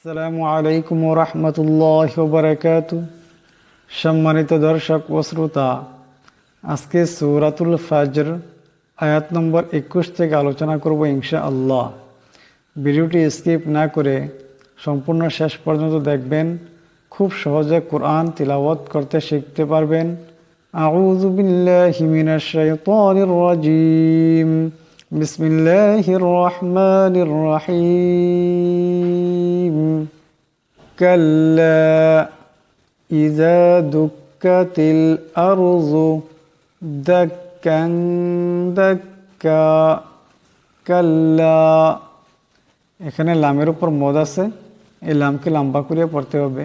আসসালামু আলাইকুম ওয়া রাহমাতুল্লাহি ওয়া বারাকাতুহু। সম্মানিত দর্শক ও শ্রোতা, আজকে সূরাতুল ফজর আয়াত নম্বর 21 থেকে আলোচনা করব ইনশাআল্লাহ। ভিডিওটি স্কিপ না করে সম্পূর্ণ শেষ পর্যন্ত দেখবেন। খুব সহজে কোরআন তিলাওয়াত করতে শিখতে পারবেন। আউযু বিল্লাহি মিনাশ শাইতানির রাজীম। বিসমিল্লাহির রহমানির রহিম। كلا إذا دكت الأرض دكا دكا কাল্লা। এখানে লামের উপর মদ আছে, এই লামকে লম্বা করে পড়তে হবে।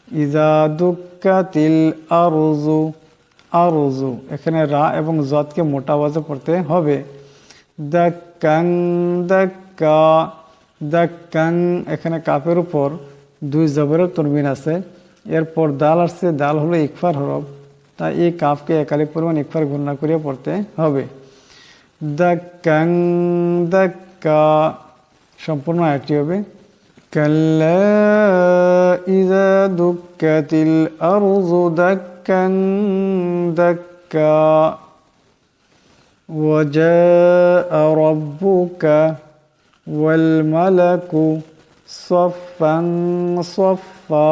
ইজা দুক্কাতিল আরজু, আরজু এখানে রা এবং জদকে মোটা আওয়াজে পড়তে হবে। দাক্কাং দাক্কা, দাক্কাং এখানে কাপের উপর দুই জবরের তনবিন আছে, এরপর দাল আসছে, দাল হলো ইকফার হরফ, তাই এই কাফকে একালিক পরিমাণ ইকফার গুণনা করে পড়তে হবে। দাক্কাং দাক্কা, সম্পূর্ণ আয়াতটি হবে কাল্লা ইযা দুক্কাতিল আরযু দাক্কাং দাক্কা ওয়া জাআ রাব্বুকা ওয়াল মালাকু সফফান সফফা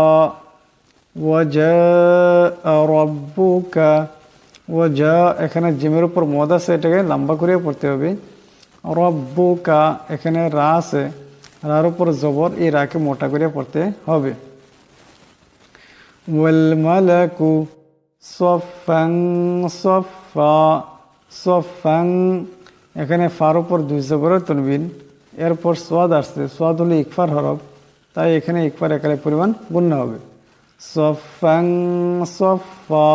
ওয়া জাআ রাব্বুকা। ওয়াজা এখানে জিমের উপর মদ আছে, এটাকে লম্বা করে পড়তে হবে। রব্বুকা এখানে রা আছে, রার উপর জবর, এই রাকে মোটা করে পড়তে হবে। ওয়াল মালাকু সফফান সফফা, সফফান এখানে ফার উপর দুই জবরের তনবিন, এরপর সোয়াদ আসছে, সোয়াদ হলো ইকফার হরফ, তাই এখানে ইকফার একালের পরিমাণ গুণনা হবে। সফফান সফফা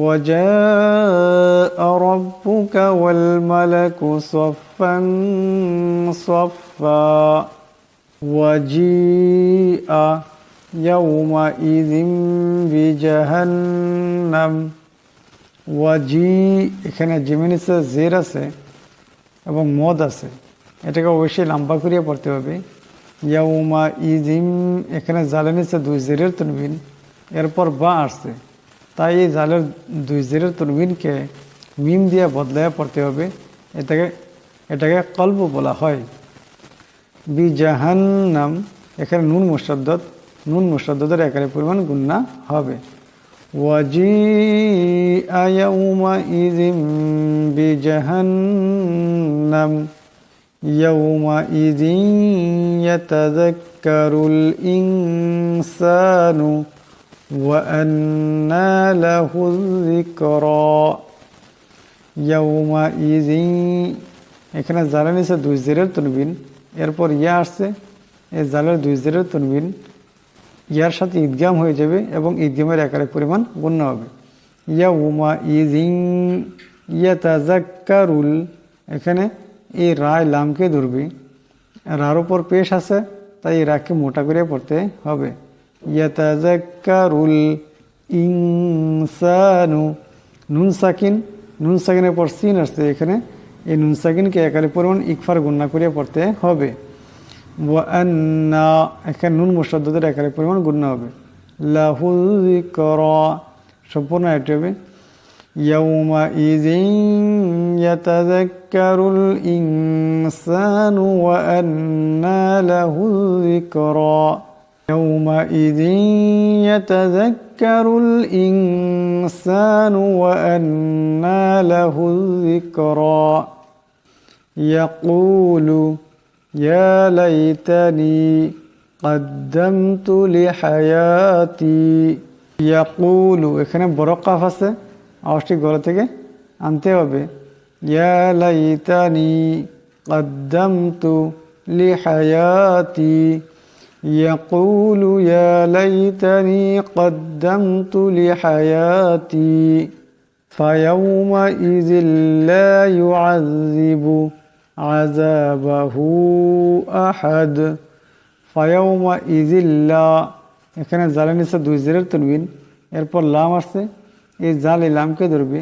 وجاء ربك والملك صفا صفا وجيء يومئذ بجهنم। ওয়াজি এখানে জিমিনিসে জের আছে এবং মদ আছে, এটাকে অবশ্যই লম্বা করিয়ে পড়তে হবে। ইয়াউমা ইজিম এখানে জালেনিসে দুই জেরের তনবিন, এরপর বা আসছে, তাই এই জালের দুই জেরের তনবিনকে মিম দিয়ে বদলায় পড়তে হবে, এটাকে কলব বলা হয়। বি জাহান্নাম এখানে নুন মুশাদ্দাদের একারে পরিমাণ গুণনা হবে। ওয়াজিআ ইয়াউমাইযিম বিজাহান্নাম ইয়াউমাইযিন ইয়াতাযাক্কারুল ইনসানু وأنى له الذكرى يومئذ এখানে জালের নিচে দুই জেরের তনবিন, এরপর ইয়া আসছে, এই জালের দুই জেরের তনবিন ইয়ার সাথে ঈদগাম হয়ে যাবে এবং ঈদগামের আকারের পরিমাণ গুণনা হবে। ইয়াউমাইযিন ইয়াতাযাক্কারুল এখানে এই রায় লামকে ধরবে, রার উপর পেশ আছে, তাই এই রাকে মোটা করে পড়তে হবে। ইয়াতাযাক্কারুল ইনসানু, নুন সাকিনের পর সিন আসছে, এখানে এই নুন সাকিনকে একালে পরিমাণ ইকফার গুণনা করিয়া পড়তে হবে। ওয়া আন্না এখানে নুন মুশাদ্দাদের একালে পরিমাণ গুণনা হবে। লাহুল যিকরা সম্পূর্ণ আয়াত হবে ইয়াউমাইযিন ইয়াতাযাক্কারুল ইনসানু ওয়া আন্না লাহুল যিকরা। يومئذ يتذكر الإنسان وأنى له الذكرى يقول يا ليتني قدمت لحياتي يقول এখানে বড় কাফ আছে, আওয়াজটি গলা থেকে আনতে হবে। يا ليتني قدمت لحياتي يقول يا ليتني قدمت لحياتي فيومئذ لا يعذب عذابه أحد فيومئذ لا এখানে জালের নিচে দুই জেরের তনবিন, এরপর লাম আসছে, এই জাল এই লামকে ধরবে।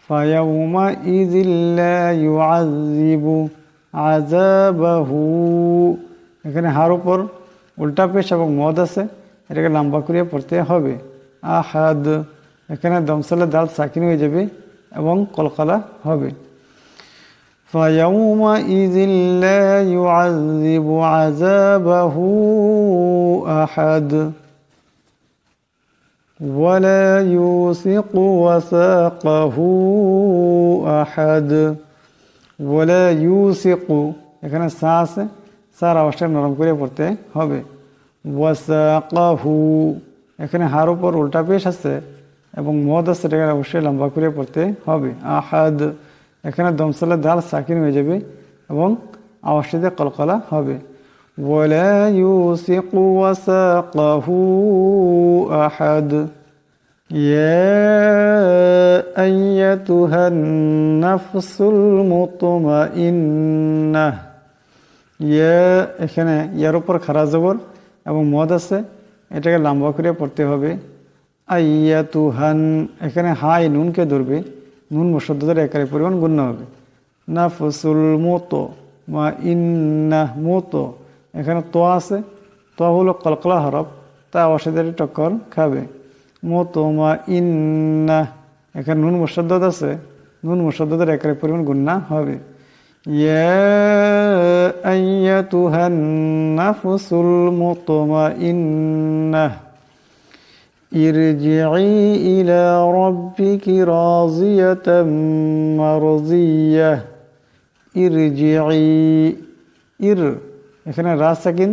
فيومئذ لا يعذب عذابه এখানে হার উপর উল্টা পেশ এবং মদ আছে, এটাকে লম্বা করিয়ে পড়তে হবে। আহাদ, এখানে দমসালে দাল সাকিন হয়ে যাবে এবং কলকলা হবে। فَيَوْمَئِذٍ لَا يُعَذِّبُ عَذَابَهُ أَحَدٌ وَلَا يُوثِقُ وَثَاقَهُ أَحَدٌ وَلَا يُوثِقُ, এখানে সা আছে, সার আওয়াজটা নরম করে পড়তে হবে। ওয়াসাকাহু, এখানে হার উপর উল্টা পেশ আছে এবং মদ আছে, এটাকে অবশ্যই লম্বা করে পড়তে হবে। আহাদ, এখানে দমসালে দাল সাকিন হয়ে যাবে এবং আওয়াজটিতে কলকলা হবে। ওয়ালা ইউসিকু ওয়াসাকাহু আহাদ ইয়া আইয়াতুহান নাফসুল মুতমাইন্নাহ। ইয়া, এখানে ইয়ার উপর খারা জবর এবং মদ আছে, এটাকে লম্বা করে পড়তে হবে। আইয়াতুহান, এখানে হাই নুনকে ধরবে, নুন মুশাদ্দাদের একারে পরিমাণ গুণ্য হবে। নাফসুল মুতো মা ইন্নাহ, মুতো, এখানে তো আছে, তো হলো কলকলা হরফ, তা অসাদের টক্কর খাবে। মুতো মা ইন্নাহ, এখানে নুন মুশাদ্দাদ আছে, নুন মুশাদ্দাদের একারে পরিমাণ গুণ্য হবে। ইয়া আইয়াতুহান নাফসুল মুতমাইন্নাহ ইরজিই ইলা রাব্বিকি রাযিয়াতাম মারযিয়াহ। ইরজিই, ইর, এখানে রা সাকিন,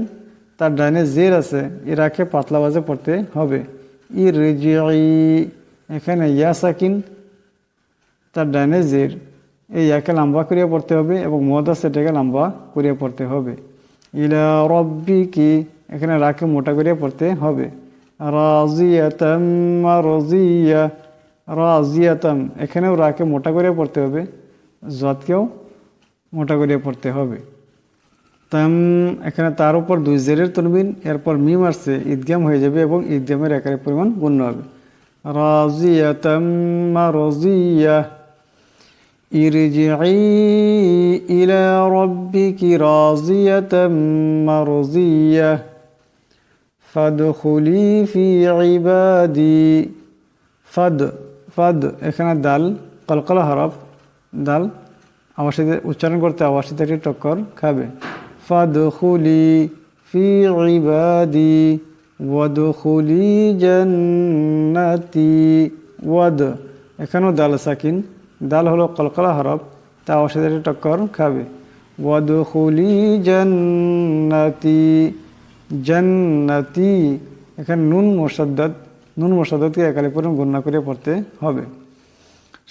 তার ডাইনে জের আছে, ইরাকে পাতলা বাজে পড়তে হবে। ইরজিই, এখানে ইয়া সাকিন, তার ডাইনে জের, এই ইয়াকে লম্বা করিয়ে পড়তে হবে এবং মদ আছে, এটাকে লম্বা করিয়ে পড়তে হবে। ইলা রাব্বিকি, এখানে রাকে মোটা করিয়ে পড়তে হবে। রাযিয়াতাম মারযিয়া, রাযিয়াতাম, এখানেও রাকে মোটা করে পড়তে হবে, জদকেও মোটা করে পড়তে হবে। তাম, এখানে তার উপর দুই জেরের তনবিন, এরপর মিম আসছে, ঈদগাম হয়ে যাবে এবং ঈদগামের একারের পরিমাণ গুণ্য হবে। রাযিয়াতাম মারযিয়া ইরজিই ইলা রাব্বিকি রাযিয়াতাম মারযিয়া ফাদখুলি ফি ইবাদি। ফাদ, ফাদ, এখানে দাল কলকলা হরফ, দাল আওয়াজে উচ্চারণ করতে আওয়াজে একটি টক্কর খাবে। ফাদখুলি ফি ইবাদি ওয়াদখুলি জান্নাতি। ওয়াদ, এখানেও দাল সাকিন, দাল হলো কলকলা হরফ, তা আওয়াজে একটি টক্কর খাবে। ওয়াদখুলি জান্নাতি, জান্নাতি, এখানে নুন মুশাদ্দাদ, নুন মুশাদ্দাদকে একালে পরিমাণ গণ্য করে পড়তে হবে।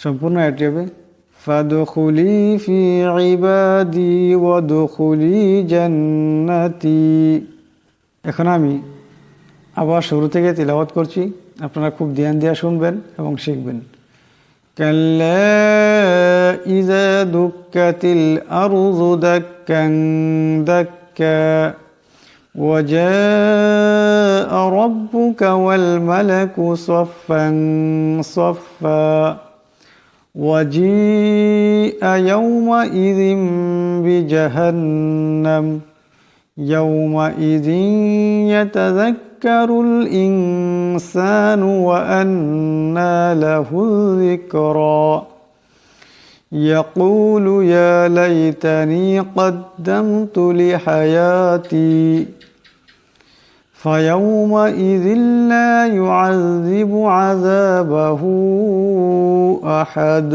সম্পূর্ণ এটি হবে ফাদখুলি ফি ইবাদি ওয়াদখুলি জান্নাতি। এখন আমি আবার শুরু থেকে তিলাওয়াত করছি, আপনারা খুব ধ্যান দিয়ে শুনবেন এবং শিখবেন। কাল্লা ইযা দুক্কাতিল আরযু দাক্কান দাক্কা وجاء ربك والملك صفا صفا وجيء يومئذ بجهنم يومئذ يتذكر الإنسان وأنى له الذكرى يقول يا ليتني قدمت لحياتي فيومئذ لا يعذب عذابه أحد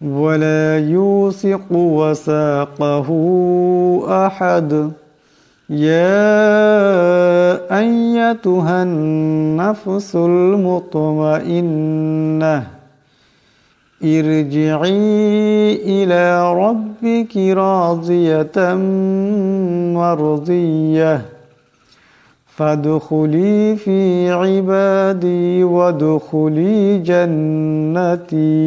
ولا يوثق وثاقه أحد يا أيتها النفس المطمئنة ارجعي إلى ربك راضية مرضية فادخلي في عبادي وادخلي جنتي।